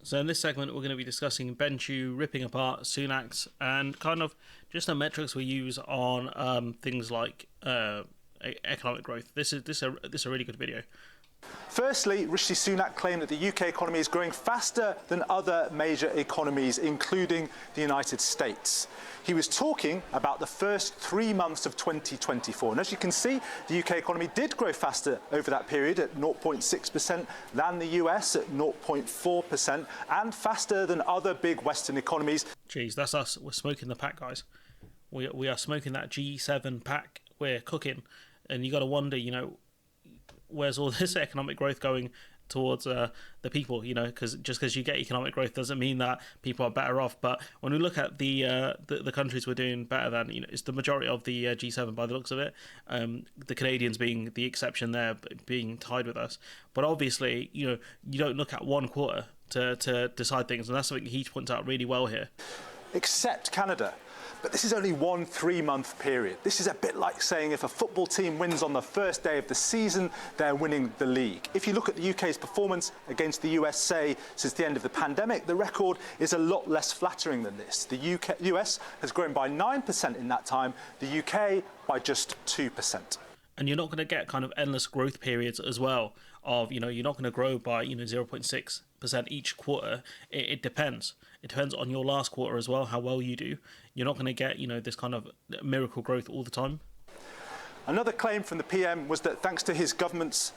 So in this segment, we're going to be discussing Ben Chu ripping apart Sunak's and kind of just the metrics we use on things like economic growth. This is a really good video. Firstly, Rishi Sunak claimed that the UK economy is growing faster than other major economies, including the United States. He was talking about the first 3 months of 2024. And as you can see, the UK economy did grow faster over that period at 0.6% than the US at 0.4% and faster than other big Western economies. Jeez, that's us. We're smoking the pack, guys. We are smoking that G7 pack. We're cooking. And you got to wonder, where's all this economic growth going towards the people, because just because you get economic growth doesn't mean that people are better off. But when we look at the countries we're doing better than, it's the majority of the G7 by the looks of it, the Canadians being the exception there, being tied with us. But obviously, you don't look at one quarter to decide things, and that's something he points out really well here. Except Canada. But this is only one 3-month period. This is a bit like saying if a football team wins on the first day of the season, they're winning the league. If you look at the UK's performance against the USA since the end of the pandemic, the record is a lot less flattering than this. The US has grown by 9% in that time, the UK by just 2%. And you're not going to get kind of endless growth periods as well of, you're not going to grow by, 0.6% each quarter. It depends. It depends on your last quarter as well, how well you do. You're not going to get, this kind of miracle growth all the time. Another claim from the PM was that thanks to his government's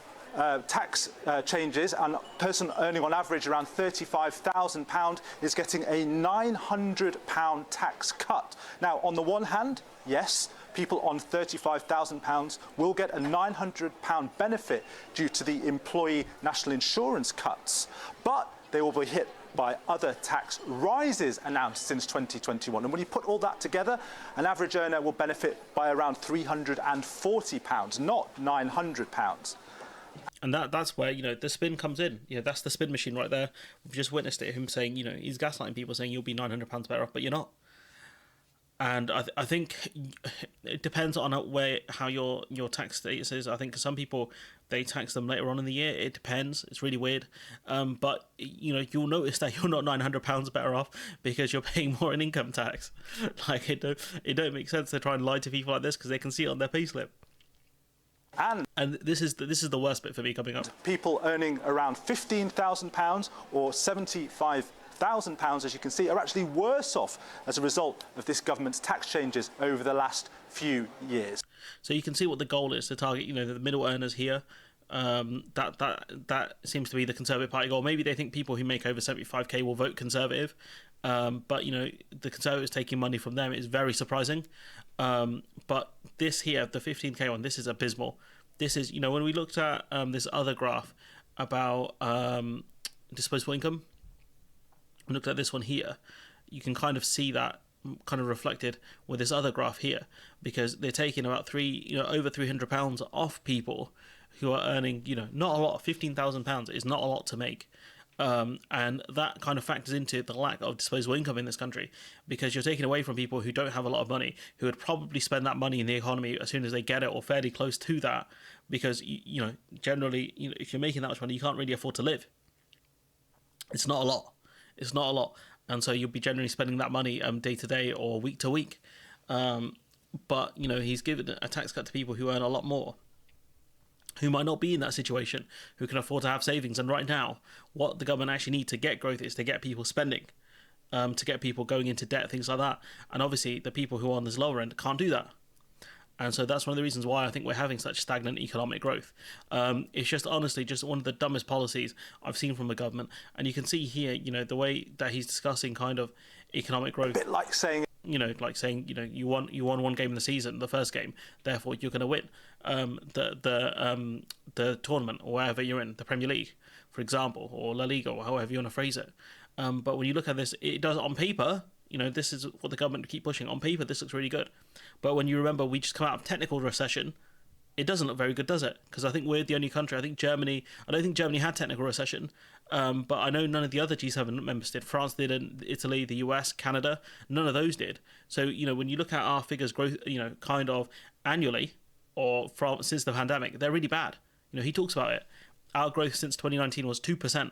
tax changes, and a person earning on average around £35,000 is getting a £900 tax cut. Now, on the one hand, yes, people on £35,000 will get a £900 benefit due to the employee national insurance cuts, but they will be hit by other tax rises announced since 2021. And when you put all that together, an average earner will benefit by around £340, not £900. And that's where, the spin comes in. That's the spin machine right there. We've just witnessed it, him saying, he's gaslighting people saying you'll be £900 better off, but you're not. And I think it depends on how your tax status is. I think some people, they tax them later on in the year. It depends. It's really weird. But, you'll notice that you're not £900 better off because you're paying more in income tax. Like, it don't make sense to try and lie to people like this because they can see it on their payslip. And this is the worst bit for me coming up. People earning around £15,000 or £75,000, as you can see, are actually worse off as a result of this government's tax changes over the last few years. So you can see what the goal is to target, the middle earners here. That seems to be the Conservative Party goal. Maybe they think people who make over 75k will vote Conservative. But, the Conservatives taking money from them is very surprising. But this here, the 15k one, this is abysmal. This is, when we looked at this other graph about disposable income, we looked at this one here, you can kind of see that kind of reflected with this other graph here, because they're taking about over £300 off people who are earning, not a lot. £15,000 is not a lot to make. And that kind of factors into the lack of disposable income in this country, because you're taking away from people who don't have a lot of money, who would probably spend that money in the economy as soon as they get it or fairly close to that, because, generally, if you're making that much money, you can't really afford to live. It's not a lot. It's not a lot. And so you'll be generally spending that money day to day or week to week. But, he's given a tax cut to people who earn a lot more, who might not be in that situation, who can afford to have savings. And right now, what the government actually needs to get growth is to get people spending, to get people going into debt, things like that. And obviously, the people who are on this lower end can't do that. And so that's one of the reasons why I think we're having such stagnant economic growth. It's just honestly just one of the dumbest policies I've seen from the government. And you can see here, the way that he's discussing kind of economic growth. A bit like saying, you won one game in the season, the first game, therefore you're going to win the tournament or wherever you're in, the Premier League, for example, or La Liga, or however you want to phrase it. But when you look at this, it does on paper. This is what the government keep pushing. On paper, this looks really good. But when you remember we just come out of technical recession, it doesn't look very good, does it? Because I think we're the only country. I don't think Germany had technical recession. But I know none of the other G7 members did. France did, Italy, the US, Canada, none of those did. So, when you look at our figures growth, kind of annually or since the pandemic, they're really bad. He talks about it. Our growth since 2019 was 2%.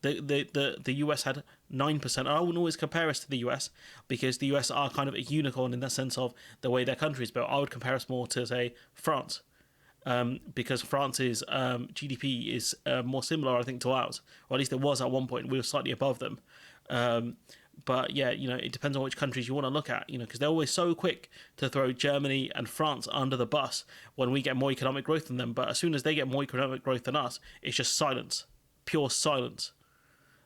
The US had 9%. I wouldn't always compare us to the US because the US are kind of a unicorn in the sense of the way their country is built. I would compare us more to, say, France, because France's GDP is more similar, I think, to ours, or at least it was at one point. We were slightly above them. But yeah, it depends on which countries you want to look at, because they're always so quick to throw Germany and France under the bus when we get more economic growth than them. But as soon as they get more economic growth than us, it's just silence, pure silence.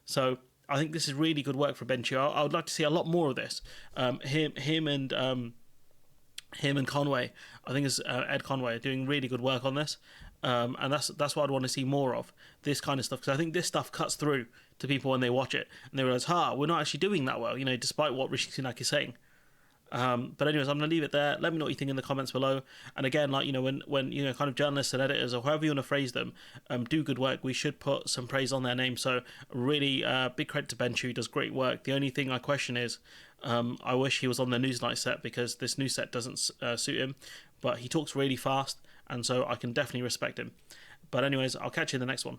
So I think this is really good work for Ben Chu. I would like to see a lot more of this. Him and Conway, I think it's Ed Conway, are doing really good work on this. And that's what I'd want to see more of, this kind of stuff, because I think this stuff cuts through to people when they watch it and they realize, we're not actually doing that well, despite what Rishi Sunak is saying. But anyways, I'm going to leave it there. Let me know what you think in the comments below. And again, when kind of journalists and editors, or however you want to phrase them, do good work, we should put some praise on their name. So really big credit to Ben Chu, does great work. The only thing I question is, I wish he was on the Newsnight set, because this news set doesn't suit him. But he talks really fast, and so I can definitely respect him. But anyways, I'll catch you in the next one.